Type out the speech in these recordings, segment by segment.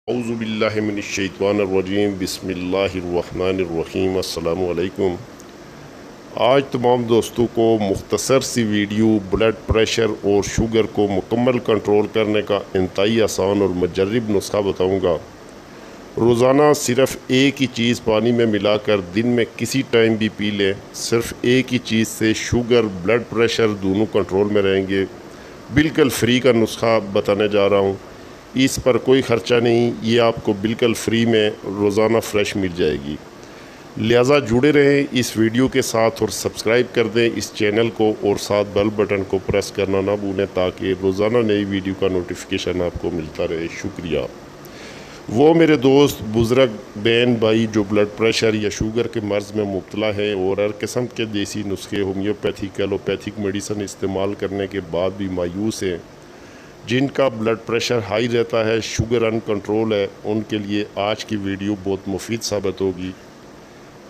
औज़ुबिल्लाहिमिनश्शैतानिर्रजीम बिस्मिल्लाहिर्रहमानिर्रहीम अस्सलामु अलैकुम। आज तमाम दोस्तों को मुख्तसर सी वीडियो ब्लड प्रेशर और शुगर को मुकम्मल कंट्रोल करने का इंतहाई आसान और मुजर्रब नुस्खा बताऊंगा। रोज़ाना सिर्फ़ एक ही चीज़ पानी में मिलाकर दिन में किसी टाइम भी पी लें। सिर्फ़ एक ही चीज़ से शुगर ब्लड प्रेशर दोनों कंट्रोल में रहेंगे। बिल्कुल फ्री का नुस्खा बताने जा रहा हूँ। इस पर कोई ख़र्चा नहीं, ये आपको बिल्कुल फ्री में रोज़ाना फ़्रेश मिल जाएगी। लिहाजा जुड़े रहें इस वीडियो के साथ और सब्सक्राइब कर दें इस चैनल को और साथ बेल बटन को प्रेस करना ना भूलें ताकि रोज़ाना नई वीडियो का नोटिफिकेशन आपको मिलता रहे। शुक्रिया। वो मेरे दोस्त बुज़ुर्ग बहन भाई जो ब्लड प्रेशर या शुगर के मर्ज़ में मुब्तला है और हर किस्म के देसी नुस्खे होम्योपैथिक एलोपैथिक मेडिसन इस्तेमाल करने के बाद भी मायूस हैं, जिनका ब्लड प्रेशर हाई रहता है, शुगर अनकंट्रोल है, उनके लिए आज की वीडियो बहुत मुफीद साबित होगी।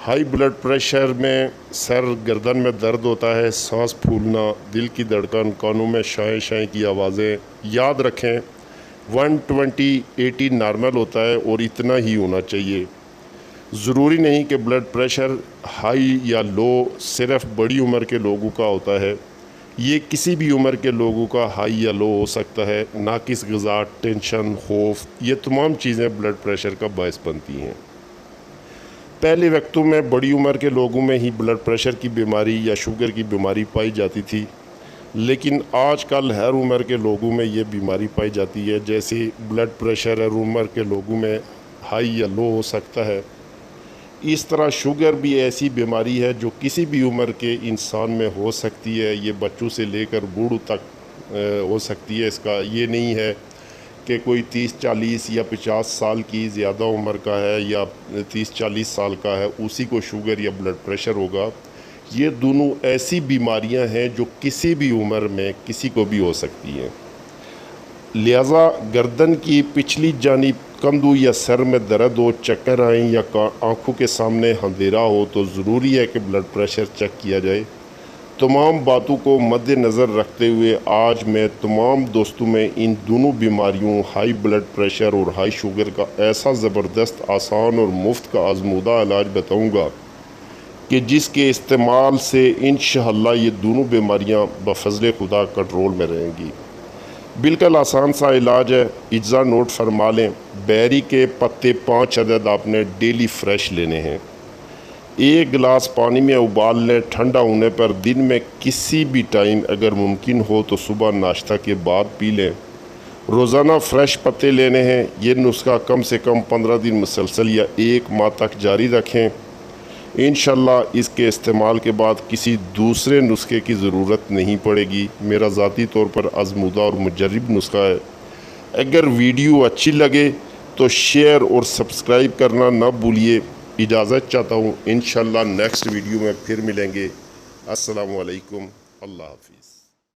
हाई ब्लड प्रेशर में सर गर्दन में दर्द होता है, सांस फूलना, दिल की धड़कन, कानों में शाएं शाएं की आवाज़ें। याद रखें 120/80 नॉर्मल होता है और इतना ही होना चाहिए। ज़रूरी नहीं कि ब्लड प्रेशर हाई या लो सिर्फ़ बड़ी उम्र के लोगों का होता है, ये किसी भी उम्र के लोगों का हाई या लो हो सकता है। नाकिस ग़िज़ा, टेंशन, खौफ, ये तमाम चीज़ें ब्लड प्रेशर का बायस बनती हैं। पहले वक्तों में बड़ी उम्र के लोगों में ही ब्लड प्रेशर की बीमारी या शुगर की बीमारी पाई जाती थी, लेकिन आजकल हर उम्र के लोगों में ये बीमारी पाई जाती है। जैसे ब्लड प्रेशर हर उम्र के लोगों में हाई या लो हो सकता है, इस तरह शुगर भी ऐसी बीमारी है जो किसी भी उम्र के इंसान में हो सकती है। ये बच्चों से लेकर बूढ़ों तक हो सकती है। इसका ये नहीं है कि कोई 30-40 या 50 साल की ज़्यादा उम्र का है या 30-40 साल का है उसी को शुगर या ब्लड प्रेशर होगा। ये दोनों ऐसी बीमारियां हैं जो किसी भी उम्र में किसी को भी हो सकती हैं। लिहाजा गर्दन की पिछली जानिब कंधों या सर में दर्द हो, चक्कर आएँ या आँखों के सामने अंधेरा हो तो ज़रूरी है कि ब्लड प्रेशर चेक किया जाए। तमाम बातों को मद्देनज़र रखते हुए आज मैं तमाम दोस्तों में इन दोनों बीमारियों हाई ब्लड प्रेशर और हाई शुगर का ऐसा ज़बरदस्त, आसान और मुफ्त का आज़मूदा इलाज बताऊँगा कि जिसके इस्तेमाल से इंशाअल्लाह ये दोनों बीमारियाँ बफ़ज़्ल खुदा कंट्रोल में रहेंगी। बिल्कुल आसान सा इलाज है, इज्ज़ा नोट फरमा लें। बैरी के पत्ते 5 अदद आपने डेली फ्रेश लेने हैं। 1 गिलास पानी में उबाल लें। ठंडा होने पर दिन में किसी भी टाइम अगर मुमकिन हो तो सुबह नाश्ता के बाद पी लें। रोज़ाना फ्रेश पत्ते लेने हैं। ये नुस्खा कम से कम 15 दिन मुसलसल या 1 माह तक जारी रखें। इंशाअल्लाह इसके इस्तेमाल के बाद किसी दूसरे नुस्खे की ज़रूरत नहीं पड़ेगी। मेरा ज़ाती तौर पर आज़मूदा और मुजर्रब नुस्खा है। अगर वीडियो अच्छी लगे तो शेयर और सब्सक्राइब करना ना भूलिए। इजाज़त चाहता हूँ, इंशाअल्लाह नेक्स्ट वीडियो में फिर मिलेंगे। अस्सलामु अलैकुम, अल्लाह हाफ़िज़।